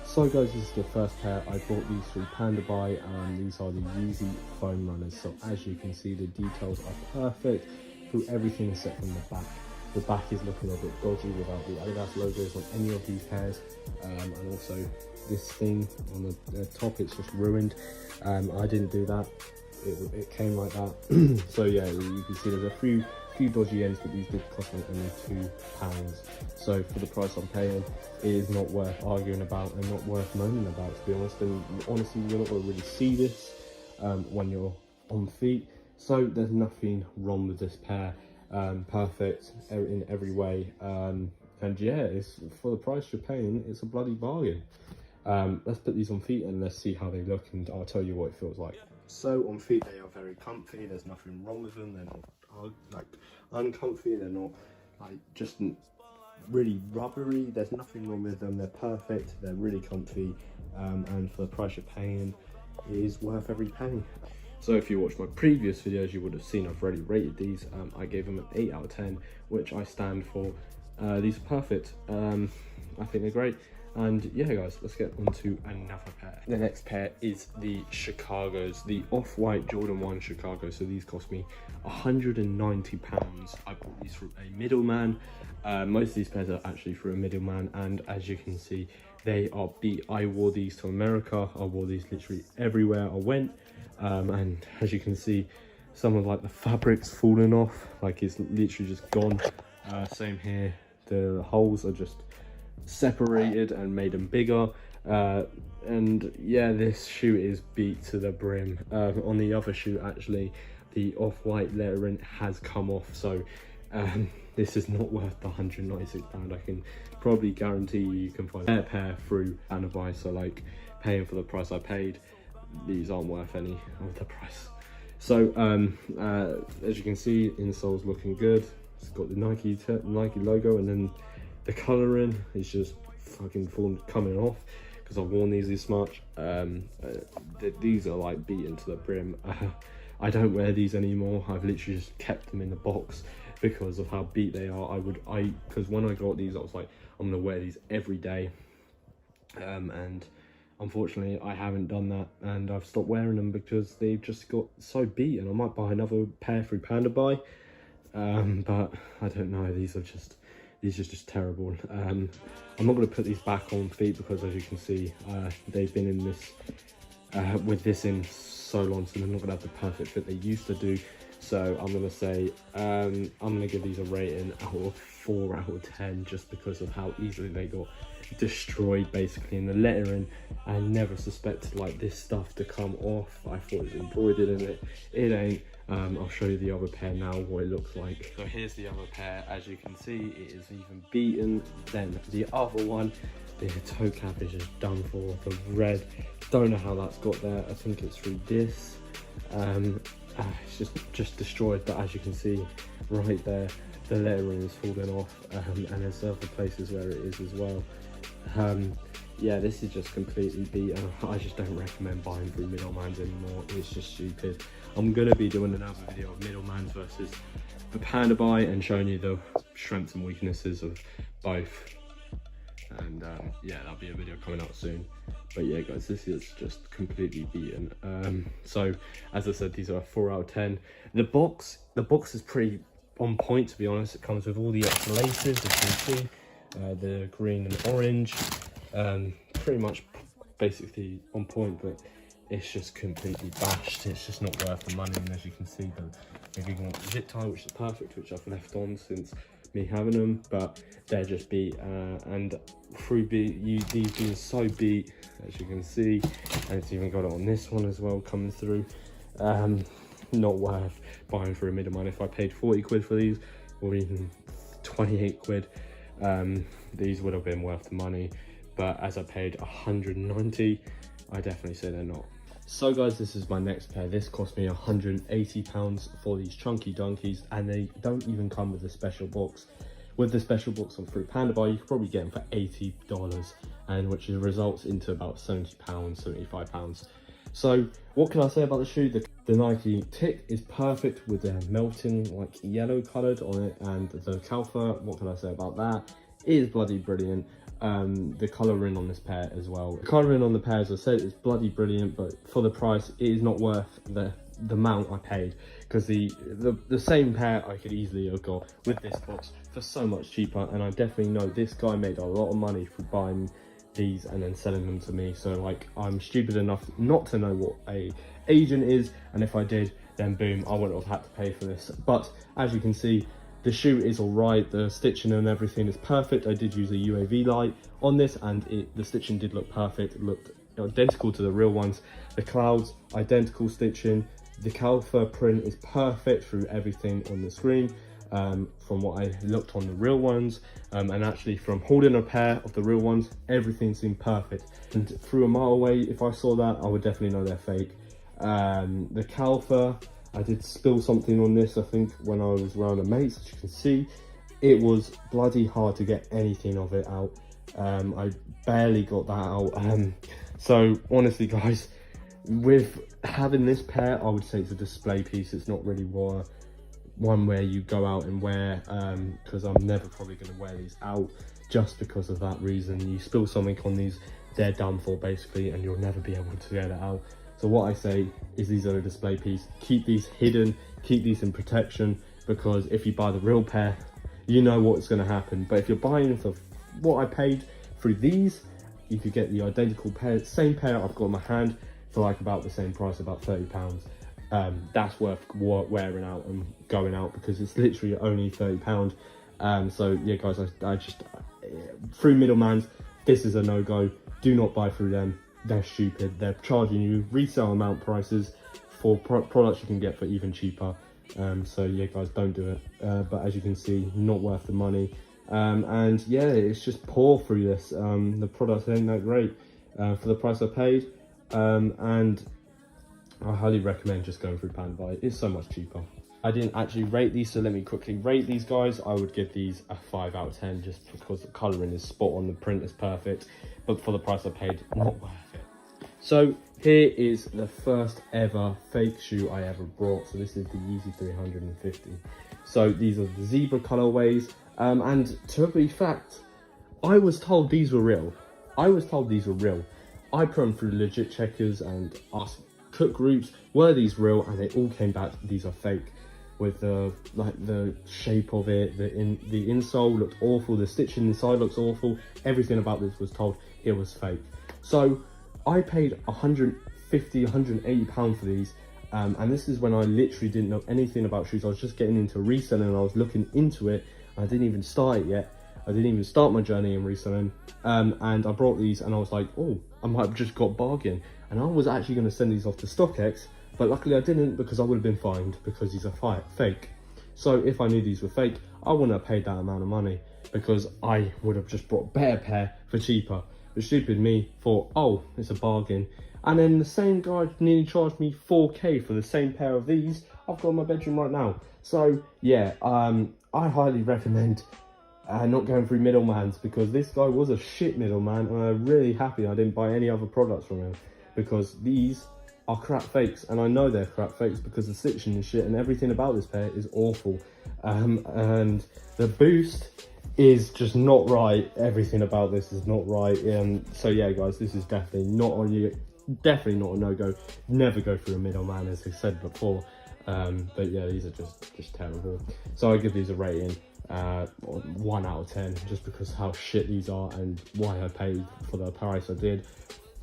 So guys, this is the first pair. I bought these through PandaBuy, and these are the Yeezy foam runners. So as you can see, the details are perfect through everything except from the back. The back is looking a bit dodgy without the Adidas logos on any of these pairs, and also this thing on the top, it's just ruined. I didn't do that, it came like that. So yeah, you can see there's a few dodgy ends, but these did cost me only £2. So for the price I'm paying, it is not worth arguing about and not worth moaning about, to be honest. And honestly, you're not going to really see this when you're on feet. So there's nothing wrong with this pair. Perfect in every way, and yeah, it's for the price you're paying, it's a bloody bargain. Let's put these on feet and let's see how they look, and I'll tell you what it feels like. So on feet, they are very comfy. There's nothing wrong with them. They're not like uncomfy. They're not like just really rubbery. There's nothing wrong with them. They're perfect. They're really comfy, and for the price you're paying, it is worth every penny. So if you watched my previous videos, you would have seen I've already rated these. I gave them an 8 out of 10, which I stand for. These are perfect. I think they're great. And yeah, guys, let's get on to another pair. The next pair is the Chicago's, the off-white Jordan 1 Chicago. So these cost me £190. I bought these from a middleman. Most of these pairs are actually through a middleman, and as you can see, they are beat. I wore these to America. I wore these literally everywhere I went. And as you can see, some of like the fabric's fallen off, like it's literally just gone. Same here, the holes are just separated and made them bigger. And yeah, this shoe is beat to the brim. On the other shoe, actually, the off-white lettering has come off, so this is not worth the £196. I can probably guarantee you can find a pair through PandaBuy. So like, paying for the price I paid, these aren't worth any of the price. So as you can see, insole's looking good. It's got the Nike logo, and then the colouring is just fucking coming off because I've worn these this much. These are like beaten to the brim. I don't wear these anymore. I've literally just kept them in the box because of how beat they are. Because when I got these, I was like, I'm gonna wear these every day, and unfortunately I haven't done that, and I've stopped wearing them because they've just got so beat. And I might buy another pair through PandaBuy, but I don't know, these are just terrible. I'm not going to put these back on feet because, as you can see, they've been in this with this in so long, so they're not going to have the perfect fit they used to do. So I'm going to say I'm going to give these a rating out of 4 out of 10, just because of how easily they got destroyed basically in the lettering. I never suspected like this stuff to come off. I thought it was embroidered in it. It ain't. I'll show you the other pair now, what it looks like. So here's the other pair. As you can see, it is even beaten. Then the other one, the toe cap is just done for. The red, don't know how that's got there. I think it's through this. It's just destroyed, but as you can see right there, the lettering is falling off, and there's other places where it is as well. Yeah, this is just completely beaten. I just don't recommend buying through middlemans anymore. It's just stupid. I'm gonna be doing another video of middlemans versus the PandaBuy and showing you the strengths and weaknesses of both. And yeah, that'll be a video coming out soon. But yeah, guys, this is just completely beaten. So as I said, these are a 4 out of 10. The box is pretty on point, to be honest. It comes with all the extra laces, as you can see, the green and orange. Pretty much basically on point, but it's just completely bashed. It's just not worth the money. And as you can see, the zip tie, which is perfect, which I've left on since me having them, but they're just beat. And through these being so beat, as you can see, and it's even got it on this one as well coming through. Not worth buying through a middleman. If I paid 40 quid for these, or even 28 quid, these would have been worth the money. But as I paid 190, I definitely say they're not. So guys, this is my next pair. This cost me £180 for these chunky donkeys, and they don't even come with a special box. With the special box on through PandaBuy, you could probably get them for $80, and which results into about £70, £75. So what can I say about the shoe? The Nike tick is perfect with their melting like yellow coloured on it, and the Calfa, what can I say about that? It is bloody brilliant. the colouring on this pair as well. The colouring on the pair, as I said, is bloody brilliant, but for the price, it is not worth the amount I paid, because the same pair I could easily have got with this box for so much cheaper, and I definitely know this guy made a lot of money for buying these and then selling them to me. So like, I'm stupid enough not to know what a agent is, and if I did, then boom, I wouldn't have had to pay for this. But as you can see, the shoe is all right, the stitching and everything is perfect. I did use a UAV light on this, and the stitching did look perfect. It looked identical to the real ones. The clouds, identical stitching. The calfer print is perfect through everything on the screen, from what I looked on the real ones, and actually from holding a pair of the real ones, everything seemed perfect. And through a mile away, if I saw that, I would definitely know they're fake. The calfer, I did spill something on this, I think, when I was around a mate's. As you can see, it was bloody hard to get anything of it out. I barely got that out. So honestly, guys, with having this pair, I would say it's a display piece. It's not really one where you go out and wear, because I'm never probably going to wear these out just because of that reason. You spill something on these, they're done for basically, and you'll never be able to get it out. So what I say is, these are a display piece. Keep these hidden, keep these in protection, because if you buy the real pair, you know what's going to happen. But if you're buying for what I paid through these, you could get the identical pair, same pair I've got in my hand, for like about the same price, about £30. That's worth wearing out and going out, because it's literally only £30. So yeah, guys, I just through middlemans, this is a no-go. Do not buy through them. They're stupid. They're charging you resale amount prices for products you can get for even cheaper. So yeah, guys, don't do it. But as you can see, not worth the money. And yeah, it's just poor through this. The products ain't that great for the price I paid. And I highly recommend just going through PandaBuy. It's so much cheaper. I didn't actually rate these, so let me quickly rate these, guys. I would give these a 5 out of 10, just because the colouring is spot on, the print is perfect, but for the price I paid, not worth it. So here is the first ever fake shoe I ever brought. So this is the Yeezy 350. So these are the zebra colorways, and to be fact, I was told these were real. I put them through legit checkers and asked cook groups, were these real? And they all came back, these are fake. With the shape of it, the insole looked awful, the stitching inside looks awful, everything about this was told it was fake. So I paid £150, £180 for these, and this is when I literally didn't know anything about shoes. I was just getting into reselling, and I was looking into it. I didn't even start it yet. I didn't even start my journey in reselling, and I brought these, and I was like, oh, I might have just got bargain. And I was actually going to send these off to StockX, but luckily I didn't, because I would have been fined, because these are fake. So if I knew these were fake, I wouldn't have paid that amount of money, because I would have just brought a better pair for cheaper. But stupid me thought, oh, it's a bargain. And then the same guy nearly charged me 4K for the same pair of these I've got in my bedroom right now. So yeah, I highly recommend not going through middlemans, because this guy was a shit middleman, and I'm really happy I didn't buy any other products from him, because these are crap fakes, and I know they're crap fakes because the stitching and shit and everything about this pair is awful. And the boost is just not right. Everything about this is not right. So yeah, guys, this is definitely not a no-go. Never go through a middleman, as I said before. But yeah, these are just terrible. So I give these a rating 1 out of 10, just because how shit these are and why I paid for the price I did.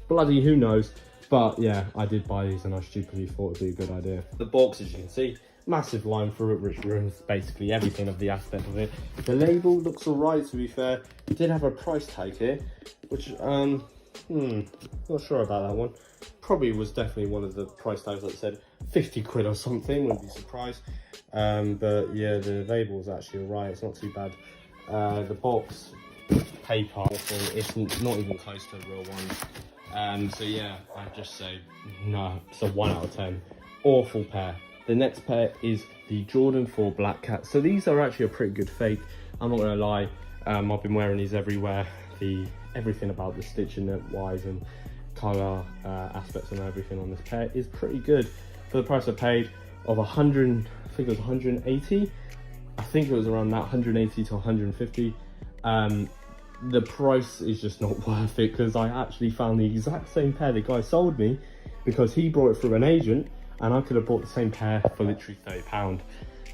Bloody who knows. But yeah, I did buy these, and I stupidly thought it'd be a good idea. The box, as you can see, massive line through it, which ruins basically everything of the aspect of it. The label looks alright, to be fair. It did have a price tag here, which not sure about that one. Probably was definitely one of the price tags that said 50 quid or something, wouldn't be surprised. But yeah, the label is actually alright, it's not too bad. The box paper, it's not even close to the real ones. So yeah, I'd just say no, it's a 1 out of 10. Awful pair. The next pair is the Jordan 4 Black Cat. So these are actually a pretty good fake, I'm not gonna lie. I've been wearing these everywhere. Everything about the stitching wise and colour aspects and everything on this pair is pretty good. For the price I paid of 100, I think it was 180. I think it was around that, 180 to 150. the price is just not worth it, because I actually found the exact same pair the guy sold me, because he brought it through an agent and I could have bought the same pair for literally £30.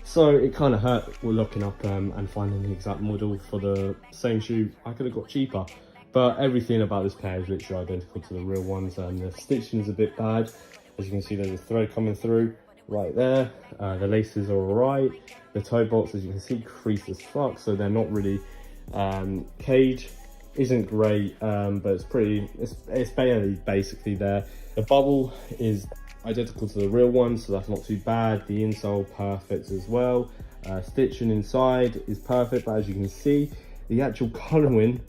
So it kind of hurt looking up and finding the exact model for the same shoe I could have got cheaper. But everything about this pair is literally identical to the real ones, and the stitching is a bit bad. As you can see, there's a thread coming through right there. The laces are alright. The toe bolts, as you can see, creased as fuck, so they're not really cage isn't great, but it's barely basically there. The bubble is identical to the real one, so that's not too bad. The insole perfect as well. Stitching inside is perfect, but as you can see, the actual colouring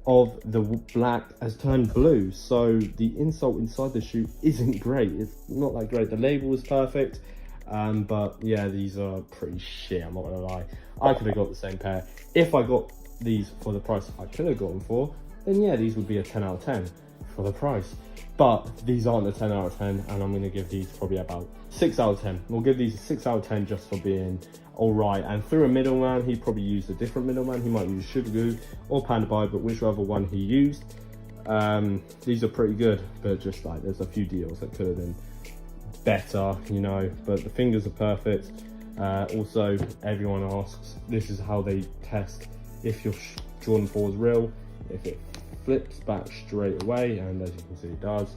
of the black has turned blue, so the insole inside the shoe isn't great. It's not that great. The label is perfect, but yeah, these are pretty shit, I'm not gonna lie. I could have got the same pair. If I got these for the price I could have got them for, then yeah, these would be a 10 out of 10 for the price. But these aren't a 10 out of 10, and I'm going to give these probably about 6 out of 10. We'll give these a 6 out of 10 just for being alright. And through a middleman, he probably used a different middleman. He might use Sugar Goo or PandaBuy, but whichever one he used, these are pretty good. But just like, there's a few deals that could have been better, you know. But the fingers are perfect. Also, everyone asks, this is how they test if your Jordan 4 is real. If it flips back straight away, and as you can see it does.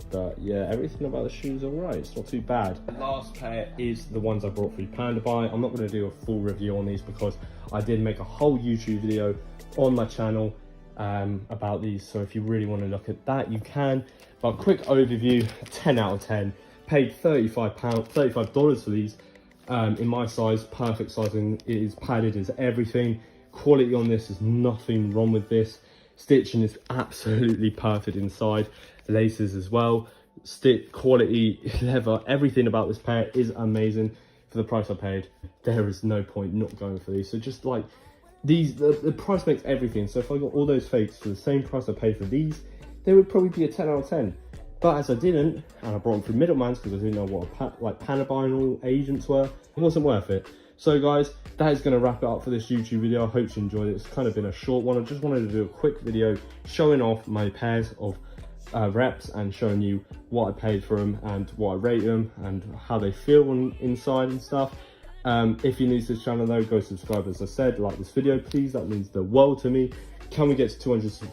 But yeah, everything about the shoe is alright, it's not too bad. The last pair is the ones I brought through PandaBuy. I'm not going to do a full review on these because I did make a whole YouTube video on my channel about these, so if you really want to look at that you can. But quick overview, 10 out of 10. Paid $35 for these in my size, perfect sizing. It is padded, is everything. Quality on this is nothing wrong with this. Stitching is absolutely perfect inside. Laces as well. Stitch quality, leather, everything about this pair is amazing. For the price I paid, there is no point not going for these. So just like these, the price makes everything. So if I got all those fakes for the same price I paid for these, they would probably be a 10 out of 10. But as I didn't, and I brought them through middlemans because I didn't know what like PandaBuy and all agents were, it wasn't worth it. So guys, that is going to wrap it up for this YouTube video. I hope you enjoyed it. It's kind of been a short one. I just wanted to do a quick video showing off my pairs of reps and showing you what I paid for them and what I rate them and how they feel on inside and stuff. If you're new to this channel though, go subscribe. As I said, like this video please, that means the world to me. Can we get to 200